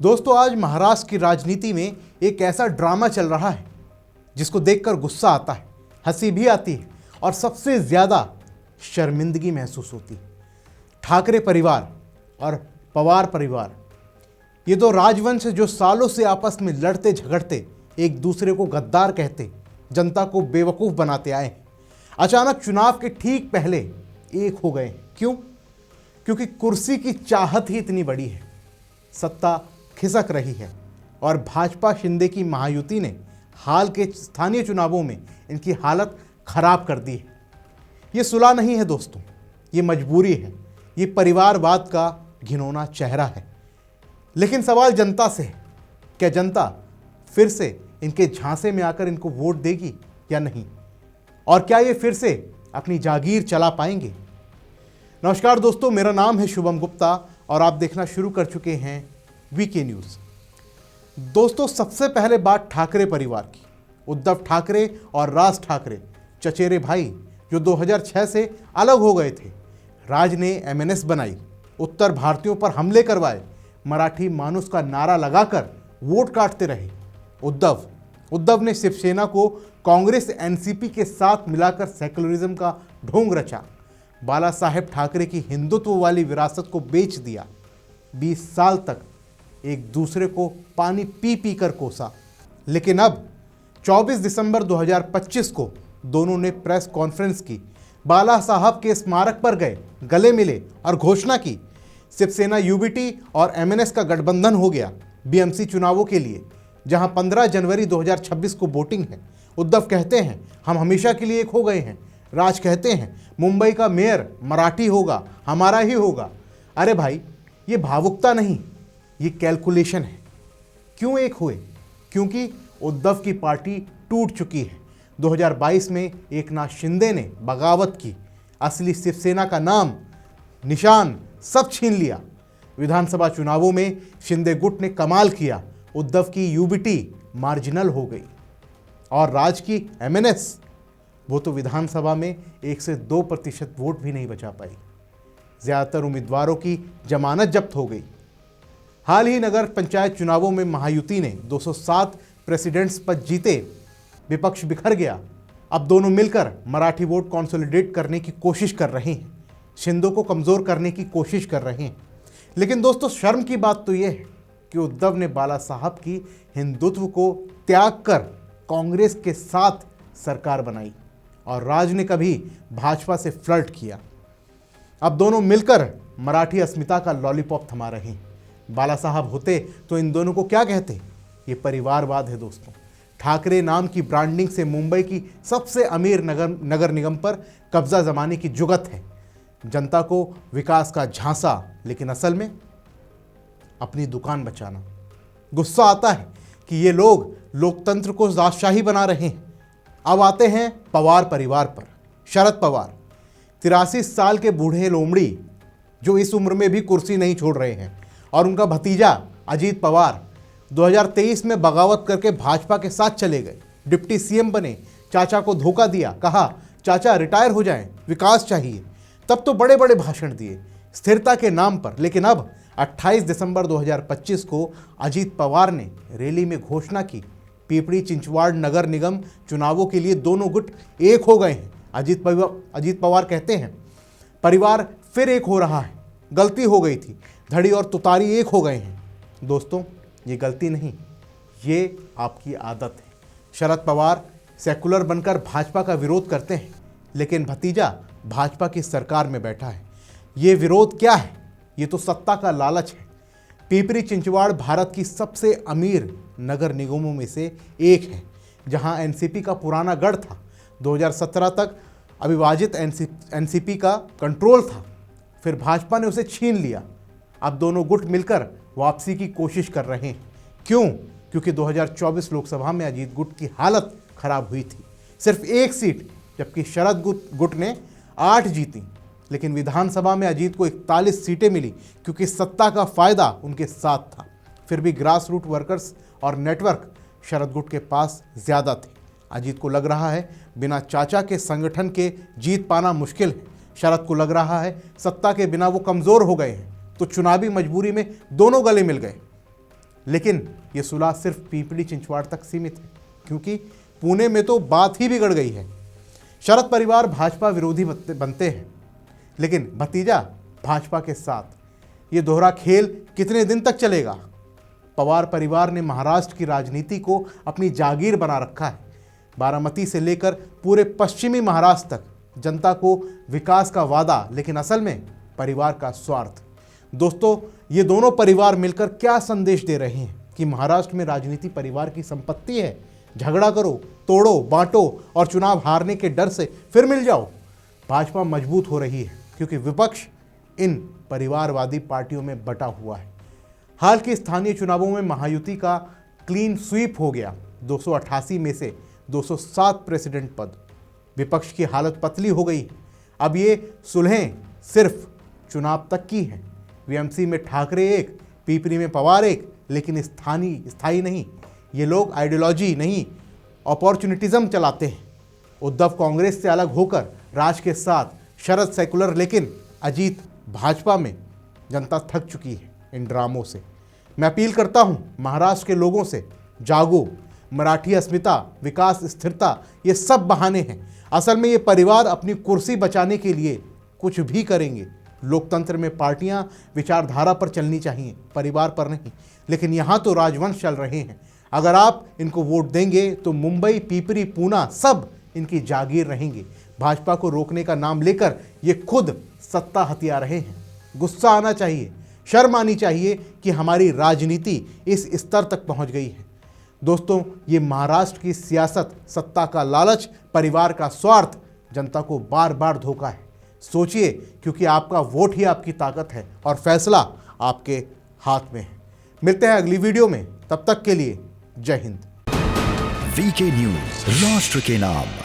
दोस्तों, आज महाराष्ट्र की राजनीति में एक ऐसा ड्रामा चल रहा है जिसको देखकर गुस्सा आता है, हंसी भी आती है और सबसे ज्यादा शर्मिंदगी महसूस होती है। ठाकरे परिवार और पवार परिवार, ये दो राजवंश जो सालों से आपस में लड़ते झगड़ते एक दूसरे को गद्दार कहते, जनता को बेवकूफ बनाते आए हैं, अचानक चुनाव के ठीक पहले एक हो गए। क्यों? क्योंकि कुर्सी की चाहत ही इतनी बड़ी है, सत्ता खिसक रही है और भाजपा शिंदे की महायुति ने हाल के स्थानीय चुनावों में इनकी हालत खराब कर दी है। ये सुलह नहीं है दोस्तों, ये मजबूरी है, ये परिवारवाद का घिनौना चेहरा है। लेकिन सवाल जनता से है, क्या जनता फिर से इनके झांसे में आकर इनको वोट देगी या नहीं? और क्या ये फिर से अपनी जागीर चला पाएंगे? नमस्कार दोस्तों, मेरा नाम है शुभम गुप्ता और आप देखना शुरू कर चुके हैं वीके न्यूज़। दोस्तों, सबसे पहले बात ठाकरे परिवार की। उद्धव ठाकरे और राज ठाकरे चचेरे भाई जो 2006 से अलग हो गए थे। राज ने एमएनएस बनाई, उत्तर भारतीयों पर हमले करवाए, मराठी मानुस का नारा लगाकर वोट काटते रहे। उद्धव ने शिवसेना को कांग्रेस एनसीपी के साथ मिलाकर सेकुलरिज्म का ढोंग रचा। बाला साहेब ठाकरे की हिंदुत्व वाली विरासत को बेच दिया। 20 साल तक एक दूसरे को पानी पी पी कर कोसा। लेकिन अब 24 दिसंबर 2025 को दोनों ने प्रेस कॉन्फ्रेंस की, बाला साहब के स्मारक पर गए, गले मिले और घोषणा की शिवसेना यूबीटी और एमएनएस का गठबंधन हो गया बीएमसी चुनावों के लिए, जहां 15 जनवरी 2026 को वोटिंग है। उद्धव कहते हैं हम हमेशा के लिए एक हो गए हैं। राज कहते हैं मुंबई का मेयर मराठी होगा, हमारा ही होगा। अरे भाई, ये भावुकता नहीं, ये कैलकुलेशन है। क्यों एक हुए? क्योंकि उद्धव की पार्टी टूट चुकी है। 2022 में एकनाथ शिंदे ने बगावत की, असली शिवसेना का नाम, निशान सब छीन लिया। विधानसभा चुनावों में शिंदे गुट ने कमाल किया, उद्धव की यूबीटी मार्जिनल हो गई और राज की एमएनएस, वो तो विधानसभा में 1 से 2% वोट भी नहीं बचा पाई। ज़्यादातर उम्मीदवारों की जमानत जब्त हो गई। हाल ही नगर पंचायत चुनावों में महायुति ने 207 प्रेसिडेंट्स पद जीते, विपक्ष बिखर गया। अब दोनों मिलकर मराठी वोट कंसोलिडेट करने की कोशिश कर रहे हैं, शिंदे को कमज़ोर करने की कोशिश कर रहे हैं। लेकिन दोस्तों, शर्म की बात तो यह है कि उद्धव ने बाला साहब की हिंदुत्व को त्याग कर कांग्रेस के साथ सरकार बनाई और राज ने कभी भाजपा से फ्लर्ट किया। अब दोनों मिलकर मराठी अस्मिता का लॉलीपॉप थमा रहे हैं। बाला साहब होते तो इन दोनों को क्या कहते? ये परिवारवाद है दोस्तों। ठाकरे नाम की ब्रांडिंग से मुंबई की सबसे अमीर नगर निगम पर कब्जा जमाने की जुगत है। जनता को विकास का झांसा, लेकिन असल में अपनी दुकान बचाना। गुस्सा आता है कि ये लोग लोकतंत्र को राजशाही बना रहे हैं। अब आते हैं पवार परिवार पर। शरद पवार 83 साल के बूढ़े लोमड़ी जो इस उम्र में भी कुर्सी नहीं छोड़ रहे हैं, और उनका भतीजा अजीत पवार 2023 में बगावत करके भाजपा के साथ चले गए, डिप्टी सीएम बने, चाचा को धोखा दिया, कहा चाचा रिटायर हो जाएं, विकास चाहिए। तब तो बड़े बड़े भाषण दिए स्थिरता के नाम पर। लेकिन अब 28 दिसंबर 2025 को अजीत पवार ने रैली में घोषणा की, पीपड़ी चिंचवाड़ नगर निगम चुनावों के लिए दोनों गुट एक हो गए हैं। अजीत पवार कहते हैं परिवार फिर एक हो रहा है, गलती हो गई थी, धड़ी और तुतारी एक हो गए हैं। दोस्तों, ये गलती नहीं, ये आपकी आदत है। शरद पवार सेकुलर बनकर भाजपा का विरोध करते हैं, लेकिन भतीजा भाजपा की सरकार में बैठा है। ये विरोध क्या है? ये तो सत्ता का लालच है। पीपरी चिंचवाड़ भारत की सबसे अमीर नगर निगमों में से एक है, जहां एनसीपी का पुराना गढ़ था। 2017 तक अविभाजित एनसीपी का कंट्रोल था, फिर भाजपा ने उसे छीन लिया। अब दोनों गुट मिलकर वापसी की कोशिश कर रहे हैं। क्यों? क्योंकि 2024 लोकसभा में अजीत गुट की हालत खराब हुई थी, सिर्फ 1 सीट, जबकि शरद गुट ने 8 जीती। लेकिन विधानसभा में अजीत को 41 सीटें मिली क्योंकि सत्ता का फायदा उनके साथ था। फिर भी ग्रास रूट वर्कर्स और नेटवर्क शरद गुट के पास ज़्यादा थे। अजीत को लग रहा है बिना चाचा के संगठन के जीत पाना मुश्किल है। शरद को लग रहा है सत्ता के बिना वो कमज़ोर हो गए हैं, तो चुनावी मजबूरी में दोनों गले मिल गए। लेकिन ये सुलह सिर्फ पीपली चिंचवाड़ तक सीमित है, क्योंकि पुणे में तो बात ही बिगड़ गई है। शरद परिवार भाजपा विरोधी बनते हैं, लेकिन भतीजा भाजपा के साथ। ये दोहरा खेल कितने दिन तक चलेगा? पवार परिवार ने महाराष्ट्र की राजनीति को अपनी जागीर बना रखा है। बारामती से लेकर पूरे पश्चिमी महाराष्ट्र तक जनता को विकास का वादा, लेकिन असल में परिवार का स्वार्थ। दोस्तों, ये दोनों परिवार मिलकर क्या संदेश दे रहे हैं कि महाराष्ट्र में राजनीति परिवार की संपत्ति है, झगड़ा करो, तोड़ो, बांटो और चुनाव हारने के डर से फिर मिल जाओ। भाजपा मजबूत हो रही है क्योंकि विपक्ष इन परिवारवादी पार्टियों में बटा हुआ है। हाल के स्थानीय चुनावों में महायुति का क्लीन स्वीप हो गया। 288 में से 207 प्रेसिडेंट पद। विपक्ष की हालत पतली हो गई। अब ये सुलहें सिर्फ चुनाव तक की हैं। वीएमसी में ठाकरे एक, पीपरी में पवार एक, लेकिन स्थायी नहीं। ये लोग आइडियोलॉजी नहीं, अपॉर्चुनिटिज्म चलाते हैं। उद्धव कांग्रेस से अलग होकर राज के साथ, शरद सेकुलर, लेकिन अजीत भाजपा में। जनता थक चुकी है इन ड्रामों से। मैं अपील करता हूं महाराष्ट्र के लोगों से, जागो। मराठी अस्मिता, विकास, स्थिरता, ये सब बहाने हैं। असल में ये परिवार अपनी कुर्सी बचाने के लिए कुछ भी करेंगे। लोकतंत्र में पार्टियां विचारधारा पर चलनी चाहिए, परिवार पर नहीं। लेकिन यहाँ तो राजवंश चल रहे हैं। अगर आप इनको वोट देंगे तो मुंबई, पीपरी, पूना सब इनकी जागीर रहेंगे। भाजपा को रोकने का नाम लेकर ये खुद सत्ता हथिया रहे हैं। गुस्सा आना चाहिए, शर्म आनी चाहिए कि हमारी राजनीति इस स्तर तक पहुंच गई है। दोस्तों, ये महाराष्ट्र की सियासत, सत्ता का लालच, परिवार का स्वार्थ जनता को बार बार धोखा है। सोचिए, क्योंकि आपका वोट ही आपकी ताकत है और फैसला आपके हाथ में है। मिलते हैं अगली वीडियो में, तब तक के लिए जय हिंद। वीके न्यूज, राष्ट्र के नाम।